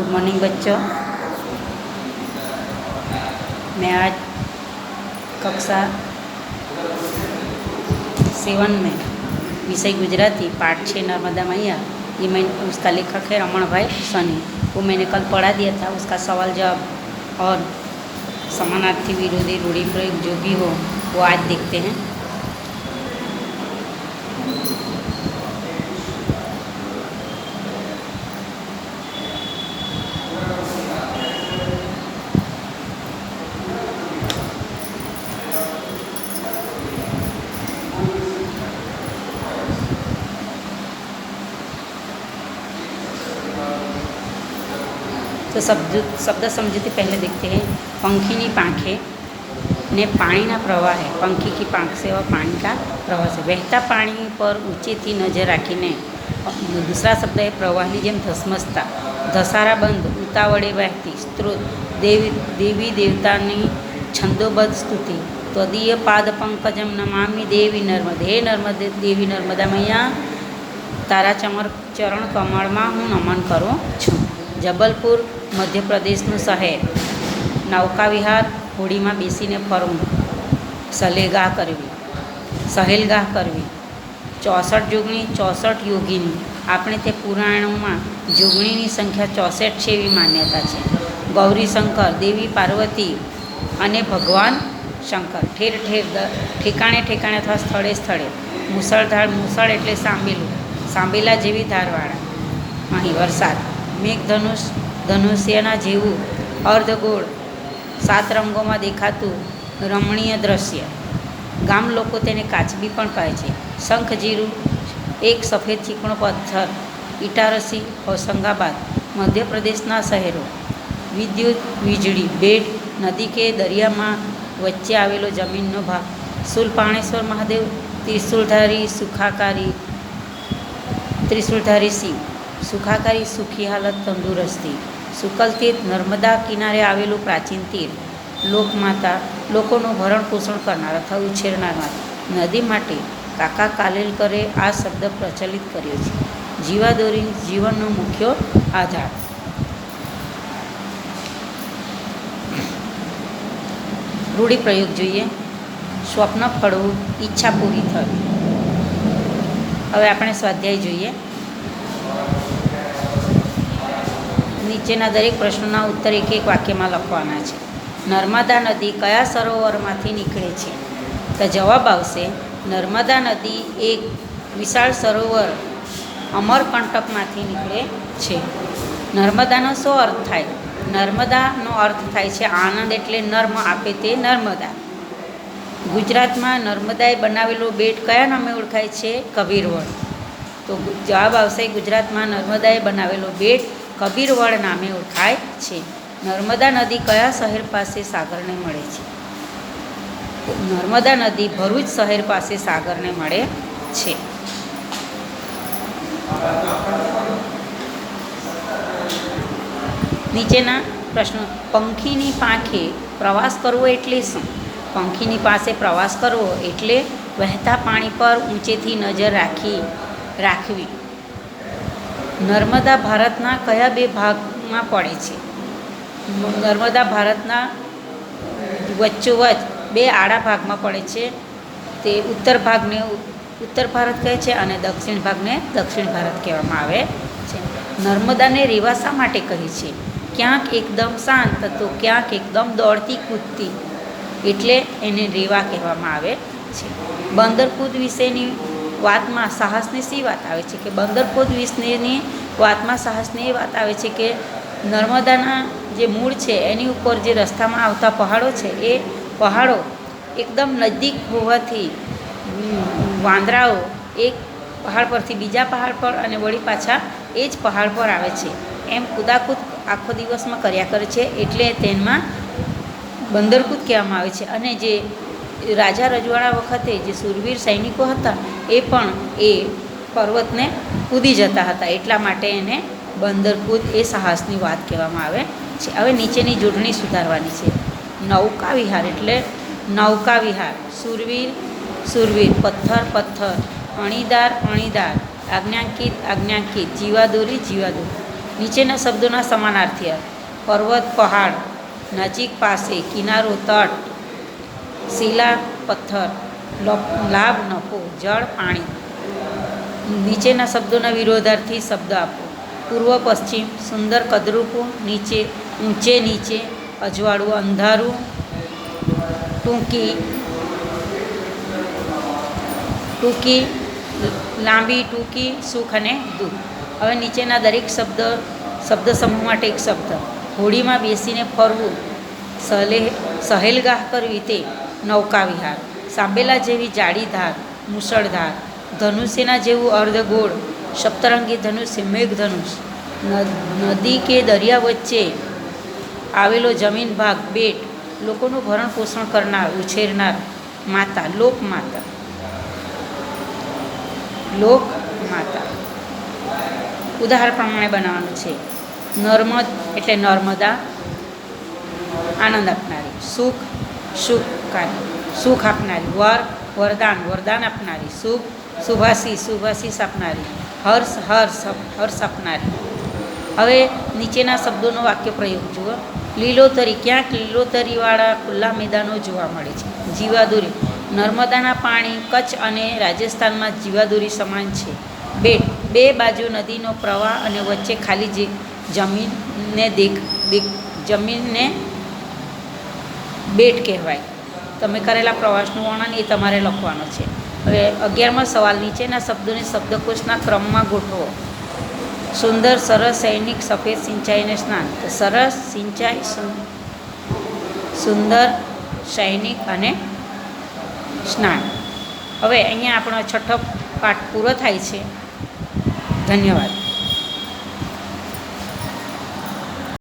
Good morning बच्चों। मैं आज कक्षा 7 में विषय गुजराती पाठ 6 नर्मदा मैया, ये मैं उसका लेखक है रमण भाई सनी। वो मैंने कल पढ़ा दिया था, उसका सवाल जवाब और समानार्थी विरोधी रूढ़ि प्रयोग जो भी हो वो आज देखते हैं। तो शब्द समझूती पहले देखते हैं। पंखीनी પાંખે ने પાણીના પ્રવાહે, पंखी की પાંખ से और पानी का प्रवाह से, बहता पानी पर ऊँचेથી नजर રાખીને। दूसरा शब्द है प्रवाहनी જેમ ધસમસતા, ધસારા બંધ ઉતાવળે વહેતી, સ્ત્રોત દેવી દેવતાની છંદોબદ્ધ સ્તુતિ, ત્વદીય પાદ પંકજમ નમામિ દેવી નર્મદે, હે નર્મદે દેવી નર્મદા મૈયા, તારા ચરણ કમળમાં હું નમન કરું છું। જબલપુર મધ્ય પ્રદેશનું શહેર। નૌકા વિહાર, હોડીમાં બેસીને ફરવું, સહેલગાહ કરવી। 64 જોગણી 64 યોગીની, આપણે તે પુરાણોમાં જોગણીની સંખ્યા 64 છે એવી માન્યતા છે। ગૌરીશંકર, દેવી પાર્વતી અને ભગવાન શંકર, ઠેર ઠેર ઠેકાણે ઠેકાણે અથવા સ્થળે સ્થળે। મુસળધાર, મુસળ એટલે સાંભેલું, સાંભેલા જેવી ધારવાળા। અહીં વરસાદ। મેઘધનુષ, ધનુષ્યના જેવું અર્ધગોળ 7 રંગોમાં દેખાતું રમણીય દ્રશ્ય। ગામ લોકો તેને કાચબી પણ કહે છે। શંખજીરું, એક સફેદ ચીકણો પથ્થર। ઇટારસી, હોશંગાબાદ, મધ્યપ્રદેશના શહેરો। વિદ્યુત, વીજળી, બેટ, નદી કે દરિયામાં વચ્ચે આવેલો જમીનનો ભાગ। શૂલપાણેશ્વર મહાદેવ, ત્રિશુલધારી શિવ, સુખાકારી સુખી હાલત તંદુરસ્તી। શુકલતીર્થ, નર્મદા કિનારે આવેલું પ્રાચીન તીર્થ। લોકમાતા, લોકોનું ભરણ પોષણ કરનાર અથવા ઉછેરનાર માતા। નદી માટે કાકા કાલેલકરે આ શબ્દ પ્રચલિત કર્યો છે। જીવાદોરી, જીવનનો મુખ્ય આધાર। રૂઢિપ્રયોગ જોઈએ। સ્વપ્ન ફળવું, ઈચ્છા પૂરી થવી। હવે આપણે સ્વાધ્યાય જોઈએ। નીચેના દરેક પ્રશ્નોના ઉત્તર એક એક વાક્યમાં લખવાના છે। નર્મદા નદી કયા સરોવરમાંથી નીકળે છે? તો જવાબ આવશે નર્મદા નદી એક વિશાળ સરોવર અમરકંટકમાંથી નીકળે છે। નર્મદાનો શું અર્થ થાય? નર્મદાનો અર્થ થાય છે આનંદ, એટલે નર્મ આપે તે નર્મદા। ગુજરાતમાં નર્મદાએ બનાવેલો બેટ કયા નામે ઓળખાય છે? કબીરવડ। તો જવાબ આવશે ગુજરાતમાં નર્મદાએ બનાવેલો બેટ કબીરવડ નામે ઓળખાય છે। નર્મદા નદી કયા શહેર પાસે સાગરને મળે છે? નર્મદા નદી ભરૂચ શહેર પાસે સાગરને મળે છે। નીચેના પ્રશ્નો। પંખીની પાંખે પ્રવાસ કરવો એટલે શું? પંખીની પાસે પ્રવાસ કરવો એટલે વહેતા પાણી પર ઊંચેથી નજર રાખવી। નર્મદા ભારતના કયા 2 ભાગમાં પડે છે? નર્મદા ભારતના વચ્ચોવચ 2 આડા ભાગમાં પડે છે। તે ઉત્તર ભાગને ઉત્તર ભારત કહે છે અને દક્ષિણ ભાગને દક્ષિણ ભારત કહેવામાં આવે છે। નર્મદાને રેવા શા માટે કહે છે? ક્યાંક એકદમ શાંત તો ક્યાંક એકદમ દોડતી કૂદતી, એટલે એને રેવા કહેવામાં આવે છે। બંદરકૂદ વિશેની વાતમાં સાહસની શી વાત આવે છે? કે બંદરકૂદ વિશેની વાતમાં સાહસની એ વાત આવે છે કે નર્મદાના જે મૂળ છે એની ઉપર જે રસ્તામાં આવતા પહાડો છે, એ પહાડો એકદમ નજીક હોવાથી વાંદરાઓ એક પહાડ પરથી બીજા પહાડ પર અને વળી પાછા એ જ પહાડ પર આવે છે, એમ કૂદાકૂદ આખો દિવસમાં કર્યા કરે છે, એટલે તેમાં બંદરકૂદ કહેવામાં આવે છે। અને જે રાજા રજવાડા વખતે જે શૂરવીર સૈનિકો હતા એ પણ એ પર્વતને કૂદી જતા હતા, એટલા માટે એને બંદરકૂદ એ સાહસની વાત કહેવામાં આવે છે। હવે નીચેની જોડણી સુધારવાની છે। નૌકા વિહાર એટલે નૌકા વિહાર, શૂરવીર, પથ્થર, અણીદાર, આજ્ઞાંકિત, જીવાદોરી, નીચેના શબ્દોના સમાનાર્થી અર્થ: પર્વત, પહાડ, નજીક, પાસે, કિનારો, તટ, શિલા, પથ્થર, લાભ, નફો, જળ, પાણી. નીચેના શબ્દોના વિરોધાર્થી શબ્દ આપો: પૂર્વ, પશ્ચિમ, સુંદર, કદરૂપું, નીચે, ઊંચે, નીચે, અજવાળું, અંધારું, ટૂંકી, લાંબી, ટૂંકી, સુખ અને દુઃખ. હવે નીચેના દરેક શબ્દ સમૂહ માટે એક શબ્દ: હોડીમાં બેસીને ફરવું, સહેલગાહ કરવી તે નૌકા વિહાર, સાંબેલા જેવી જાડી ધાર, મુસળધાર, ધનુષ્યના જેવું અર્ધગોળ, સપ્તરંગી ધનુષ્ય, મેઘધનુષ, નદી કે દરિયા વચ્ચે આવેલો જમીન ભાગ, બેટ, લોકોનું ભરણ પોષણ કરનાર, ઉછેરનાર, માતા, લોકમાતા. ઉદાહરણ પ્રમાણે બનાવવાનું છે. નર્મદ એટલે નર્મદા, આનંદ આપનારી. સુખ આપનારી. વરદાન આપનારી. શુભાશીષ આપનારી. હર્ષ આપનારી. હવે નીચેના શબ્દોનો વાક્ય પ્રયોગ જુઓ. લીલોતરી, ક્યાંક લીલોતરીવાળા ખુલ્લા મેદાનો જોવા મળે છે. જીવાદોરી, નર્મદાના પાણી કચ્છ અને રાજસ્થાનમાં જીવાદોરી સમાન છે. બેટ, બે બાજુ નદીનો પ્રવાહ અને વચ્ચે ખાલી જમીનને બેટ કહેવાય. તમે કરેલા પ્રવાસનું વર્ણન એ તમારે લખવાનું છે. હવે 11મો સવાલ: નીચેના શબ્દોને શબ્દકોશના ક્રમમાં ગોઠવો. સુંદર, સરસ, સૈનિક, સફેદ, સિંચાઈ અને સ્નાન. તો સરસ, સિંચાઈ, સુંદર, સૈનિક અને સ્નાન. હવે અહીંયા આપણો 6ઠ્ઠો પાઠ પૂરો થાય છે. ધન્યવાદ.